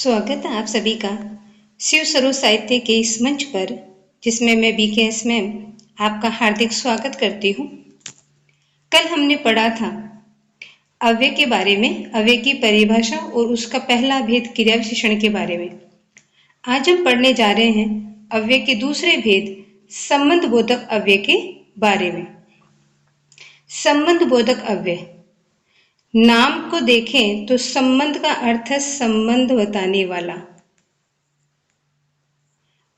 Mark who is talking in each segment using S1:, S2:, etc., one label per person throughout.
S1: स्वागत है आप सभी का शिव सरोज साहित्य के इस मंच पर, जिसमें मैं BKS मैम आपका हार्दिक स्वागत करती हूँ। कल हमने पढ़ा था अव्यय के बारे में, अव्यय की परिभाषा और उसका पहला भेद क्रिया विशेषण के बारे में। आज हम पढ़ने जा रहे हैं अव्यय के दूसरे भेद संबंध बोधक अव्यय के बारे में। संबंध बोधक अव्यय, नाम को देखें तो संबंध का अर्थ है संबंध बताने वाला।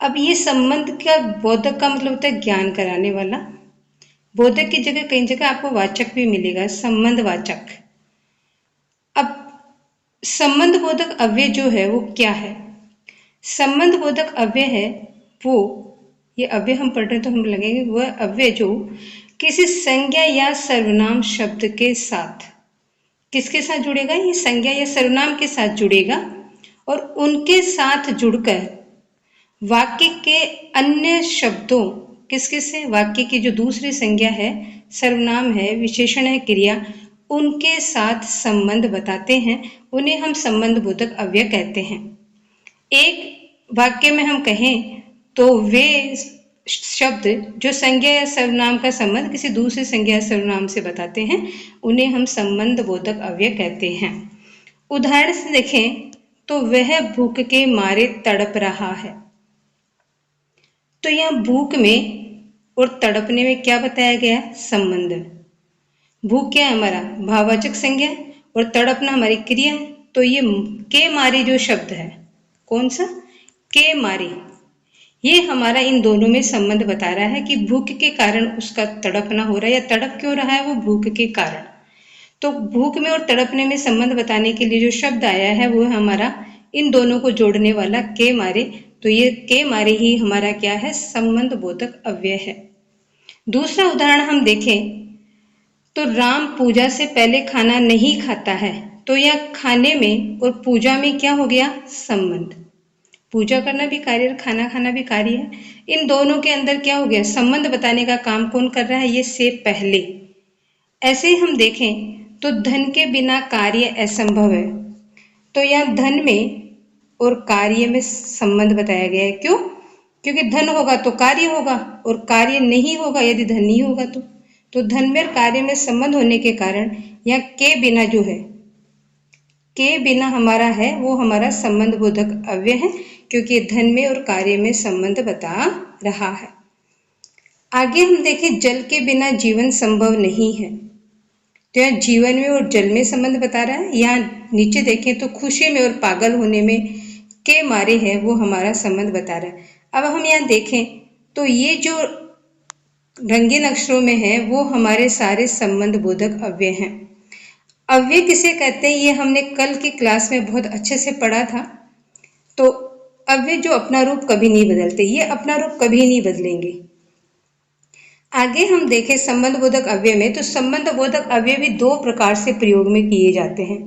S1: अब ये संबंध का बोधक का मतलब होता है ज्ञान कराने वाला। बोधक की जगह कई जगह आपको वाचक भी मिलेगा, संबंध वाचक। अब संबंध बोधक अव्यय जो है वो क्या है? संबंध बोधक अव्यय है वो, ये अव्यय हम पढ़ रहे तो हम लगेंगे वह अव्यय जो किसी संज्ञा या सर्वनाम शब्द के साथ, किसके साथ जुड़ेगा? ये संज्ञा या सर्वनाम के साथ जुड़ेगा और उनके साथ जुड़कर वाक्य के अन्य शब्दों, किसके से? वाक्य की जो दूसरी संज्ञा है, सर्वनाम है, विशेषण है, क्रिया, उनके साथ संबंध बताते हैं। उन्हें हम संबंध बोधक अव्यय कहते हैं। एक वाक्य में हम कहें तो वे शब्द जो संज्ञा या सर्वनाम का संबंध किसी दूसरे संज्ञा या सर्वनाम से बताते हैं, उन्हें हम संबंध बोधक अव्यय कहते हैं। उदाहरण से देखें तो वह भूख के मारे तड़प रहा है। तो यहाँ भूख में और तड़पने में क्या बताया गया? संबंध। भूख क्या है? हमारा भाववाचक संज्ञा और तड़पना हमारी क्रिया है। तो ये के मारे जो शब्द है, कौन सा? के मारे, ये हमारा इन दोनों में संबंध बता रहा है कि भूख के कारण उसका तड़पना हो रहा है, या तड़प क्यों रहा है वो भूख के कारण। तो भूख में और तड़पने में संबंध बताने के लिए जो शब्द आया है वो हमारा इन दोनों को जोड़ने वाला के मारे। तो ये के मारे ही हमारा क्या है? संबंध बोधक अव्यय है। दूसरा उदाहरण हम देखें तो राम पूजा से पहले खाना नहीं खाता है। तो यह खाने में और पूजा में क्या हो गया? संबंध। पूजा करना भी कार्य और खाना खाना भी कार्य है। इन दोनों के अंदर क्या हो गया? संबंध बताने का काम कौन कर रहा है? ये से पहले। ऐसे ही हम देखें तो धन के बिना कार्य असंभव है। तो यहाँ धन में और कार्य में संबंध बताया गया है। क्यों? क्योंकि धन होगा तो कार्य होगा, और कार्य नहीं होगा यदि धन नहीं होगा तो धन में और कार्य में संबंध होने के कारण यहाँ के बिना जो है, के बिना हमारा है वो हमारा संबंध बोधक अव्यय है, क्योंकि धन में और कार्य में संबंध बता रहा है। आगे हम देखें जल के बिना जीवन संभव नहीं है। तो यहाँ जीवन में और जल में संबंध बता रहा है। यहाँ नीचे देखें तो खुशी में और पागल होने में के मारे है वो हमारा संबंध बता रहा है। अब हम यहाँ देखें तो ये जो रंगीन अक्षरों में है वो हमारे सारे संबंध बोधक अव्यय हैं। अव्यय किसे कहते हैं ये हमने कल की क्लास में बहुत अच्छे से पढ़ा था। तो अव्यय जो अपना रूप कभी नहीं बदलते, ये अपना रूप कभी नहीं बदलेंगे। आगे हम देखें संबंध बोधक अव्यय में, तो संबंध बोधक अव्यय भी दो प्रकार से प्रयोग में किए जाते हैं।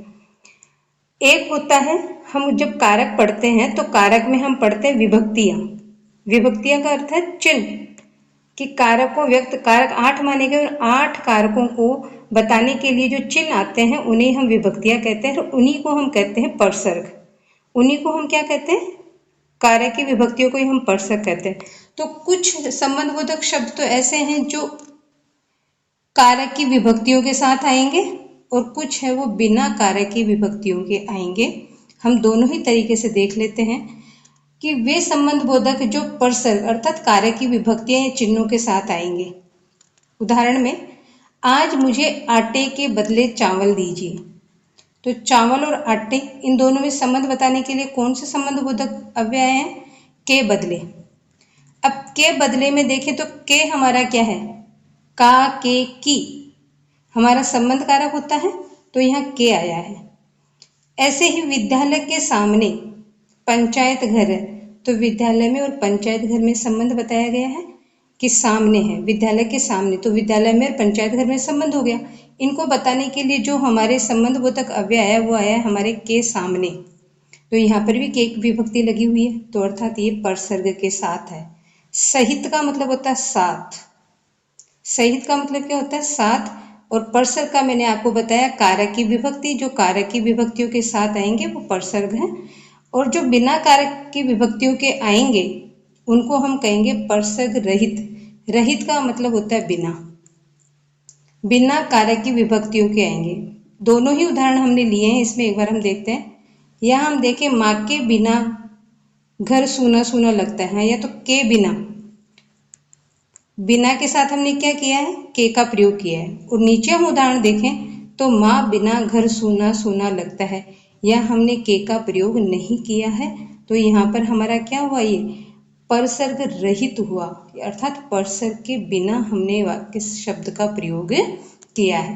S1: एक होता है, हम जब कारक पढ़ते हैं तो कारक में हम पढ़ते हैं विभक्तियां। विभक्तियां का अर्थ है चिन्ह, कि कारक को व्यक्त, कारक 8 माने गए और 8 कारकों को बताने के लिए जो चिन्ह आते हैं उन्हें हम विभक्तियां कहते हैं, और उन्हीं को हम कहते हैं परसर्ग। उन्हीं को हम क्या कहते हैं? कारक की विभक्तियों को ही हम परसर्ग कहते हैं। तो कुछ संबंध बोधक शब्द तो ऐसे हैं जो कारक की विभक्तियों के साथ आएंगे, और कुछ है वो बिना कारक की विभक्तियों के आएंगे। हम दोनों ही तरीके से देख लेते हैं कि वे संबंध बोधक जो परसर्ग अर्थात कारक की विभक्तियां या चिन्हों के साथ आएंगे। उदाहरण में, आज मुझे आटे के बदले चावल दीजिए। तो चावल और आटे, इन दोनों में संबंध बताने के लिए कौन से संबंध बोधक अव्यय आए हैं? के बदले। अब के बदले में देखें तो के हमारा क्या है? का, के, की हमारा संबंध कारक होता है, तो यहाँ के आया है। ऐसे ही विद्यालय के सामने पंचायत घर है, तो विद्यालय में और पंचायत घर में संबंध बताया गया है कि सामने है, विद्यालय के सामने, तो विद्यालय में और पंचायत घर में संबंध हो गया। इनको बताने के लिए जो हमारे संबंध बोधक अव्यय आया वो आया हमारे के सामने। तो यहाँ पर भी के विभक्ति लगी हुई है, तो अर्थात ये परसर्ग के साथ है। सहित का मतलब होता है साथ। सहित का मतलब क्या होता है? साथ। और परसर्ग का मैंने आपको बताया कारक की विभक्ति, जो कारक की विभक्तियों के साथ आएंगे वो परसर्ग है। और जो बिना कारक की विभक्तियों के आएंगे उनको हम कहेंगे परसर्ग रहित। रहित का मतलब होता है बिना, बिना कारक की विभक्तियों के आएंगे। दोनों ही उदाहरण हमने लिए हैं, इसमें एक बार हम देखते हैं। यहाँ हम देखें माँ के बिना घर सूना सूना लगता है, या तो के बिना, बिना के साथ हमने क्या किया है, के का प्रयोग किया है। और नीचे हम उदाहरण देखें तो माँ बिना घर सूना सूना लगता है, या हमने के का प्रयोग नहीं किया है। तो यहाँ पर हमारा क्या हुआ, ये परसर्ग रहित हुआ, अर्थात परसर्ग के बिना हमने वाक्य शब्द का प्रयोग किया है।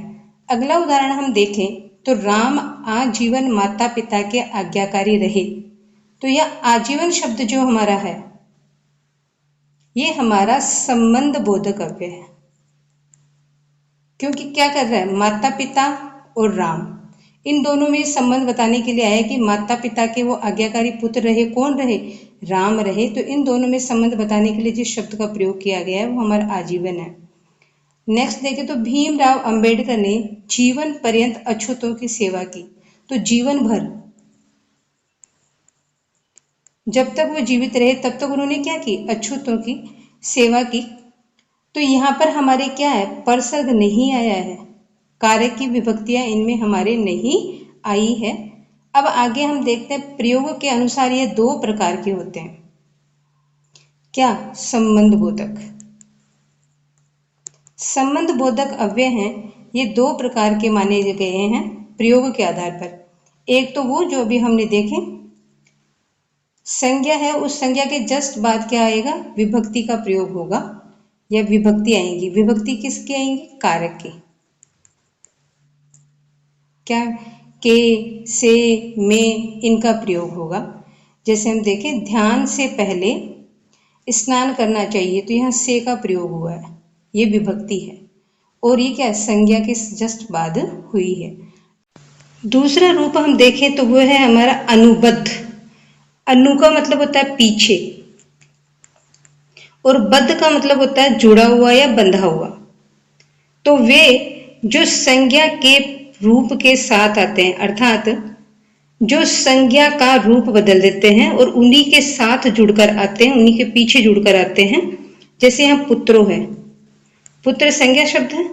S1: अगला उदाहरण हम देखें तो राम आजीवन माता पिता के आज्ञाकारी रहे। तो यह आजीवन शब्द जो हमारा है ये हमारा संबंध बोधक अव्यय है, क्योंकि क्या कर रहा है, माता पिता और राम इन दोनों में संबंध बताने के लिए आया कि माता पिता के वो आज्ञाकारी पुत्र रहे, कौन रहे, राम रहे। तो इन दोनों में संबंध बताने के लिए जिस शब्द का प्रयोग किया गया है वो हमारा आजीवन है। नेक्स्ट देखें तो भीमराव अंबेडकर ने जीवन पर्यंत अछूतों की सेवा की। तो जीवन भर, जब तक वो जीवित रहे तब तक उन्होंने क्या की, अछूतों की सेवा की। तो यहाँ पर हमारे क्या है, परसर्ग नहीं आया है, कारक की विभक्तियां इनमें हमारे नहीं आई है। अब आगे हम देखते हैं प्रयोग के अनुसार ये दो प्रकार के होते हैं। क्या, संबंध बोधक। संबंध बोधक अव्यय हैं, ये दो प्रकार के माने गए हैं प्रयोग के आधार पर। एक तो वो जो अभी हमने देखे, संज्ञा है, उस संज्ञा के जस्ट बाद क्या आएगा, विभक्ति का प्रयोग होगा या विभक्ति आएंगी। विभक्ति किसकी आएंगी, कारक की। क्या, के, से, में, इनका प्रयोग होगा। जैसे हम देखें ध्यान से पहले स्नान करना चाहिए, तो यहाँ से का प्रयोग हुआ है, ये विभक्ति है। और ये क्या, संज्ञा के जस्ट बाद हुई है। दूसरा रूप हम देखें तो वो है हमारा अनुबद्ध। अनु का मतलब होता है पीछे, और बद्ध का मतलब होता है जुड़ा हुआ या बंधा हुआ। तो वे जो संज्ञा के रूप के साथ आते हैं, अर्थात जो संज्ञा का रूप बदल देते हैं और उन्हीं के साथ जुड़कर आते हैं, उन्हीं के पीछे जुड़कर आते हैं। जैसे यहाँ पुत्रो है, पुत्र संज्ञा शब्द है,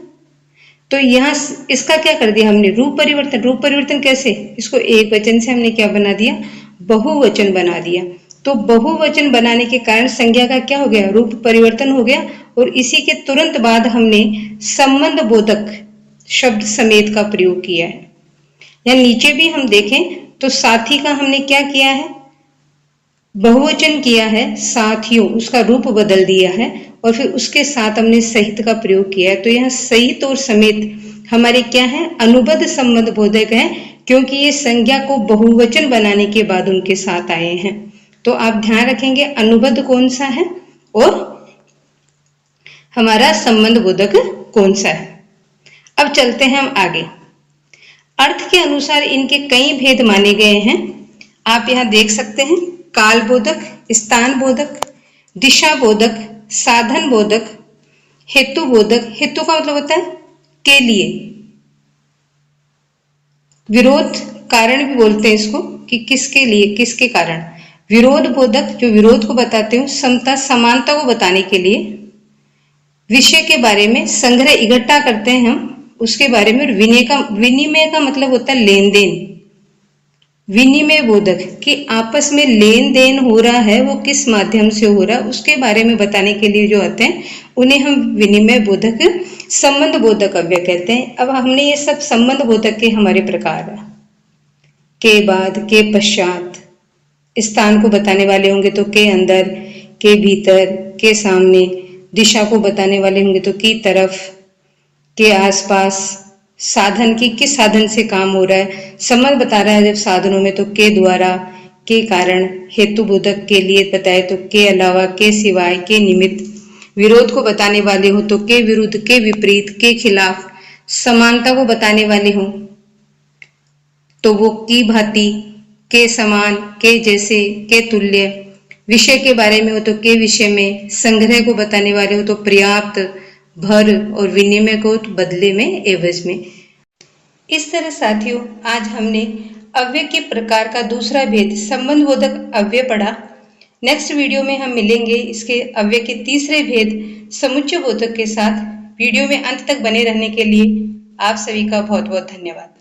S1: तो यहाँ इसका क्या कर दिया हमने, रूप परिवर्तन। रूप परिवर्तन कैसे, इसको एक वचन से हमने क्या बना दिया, बहुवचन बना दिया। तो बहुवचन बनाने के कारण संज्ञा का क्या हो गया, रूप परिवर्तन हो गया। और इसी के तुरंत बाद हमने संबंध बोधक शब्द समेत का प्रयोग किया है। या नीचे भी हम देखें तो साथी का हमने क्या किया है, बहुवचन किया है, साथियों, उसका रूप बदल दिया है, और फिर उसके साथ हमने सहित का प्रयोग किया है। तो यहाँ सहित और समेत हमारे क्या है, अनुबद्ध संबंध बोधक है, क्योंकि ये संज्ञा को बहुवचन बनाने के बाद उनके साथ आए हैं। तो आप ध्यान रखेंगे अनुबद्ध कौन सा है और हमारा संबंध बोधक कौन सा है। अब चलते हैं हम आगे। अर्थ के अनुसार इनके कई भेद माने गए हैं। आप यहाँ देख सकते हैं, काल बोधक, स्थान बोधक, दिशा बोधक, साधन बोधक, हेतु बोधक। हेतु का मतलब होता है के लिए, विरोध कारण भी बोलते हैं इसको, कि किसके लिए, किसके कारण। विरोध बोधक जो विरोध को बताते हो, समता समानता को बताने के लिए। विषय के बारे में, संग्रह इकट्ठा करते हैं हम उसके बारे में। विनिमय का मतलब होता है लेन देन। विनिमय बोधक कि आपस में लेन देन हो रहा है, वो किस माध्यम से हो रहा है उसके बारे में बताने के लिए जो आते हैं उन्हें हम विनिमय बोधक, संबंध बोधक अव्यय कहते हैं। अब हमने ये सब संबंध बोधक के हमारे प्रकार है, के बाद, के पश्चात, स्थान को बताने वाले होंगे तो के अंदर, के भीतर, के सामने, दिशा को बताने वाले होंगे तो की तरफ, के आसपास, साधन की किस साधन से काम हो रहा है, संबंध बता रहा है जब साधनों में तो के द्वारा, के कारण, हेतु बोधक के लिए बताए तो के अलावा, के सिवाय, के निमित्त, विरोध को बताने वाले हो तो के विरुद्ध, के विपरीत, के खिलाफ, समानता को बताने वाले हो तो वो की भांति, के समान, के जैसे, के तुल्य, विषय के बारे में हो तो के विषय में, संग्रह को बताने वाले हो तो पर्याप्त, भर, और विनिमय को तो बदले में, एवज में। इस तरह साथियों आज हमने अव्यय के प्रकार का दूसरा भेद संबंध बोधक अव्यय पढ़ा। नेक्स्ट वीडियो में हम मिलेंगे इसके अव्यय के तीसरे भेद समुच्चय बोधक के साथ। वीडियो में अंत तक बने रहने के लिए आप सभी का बहुत बहुत धन्यवाद।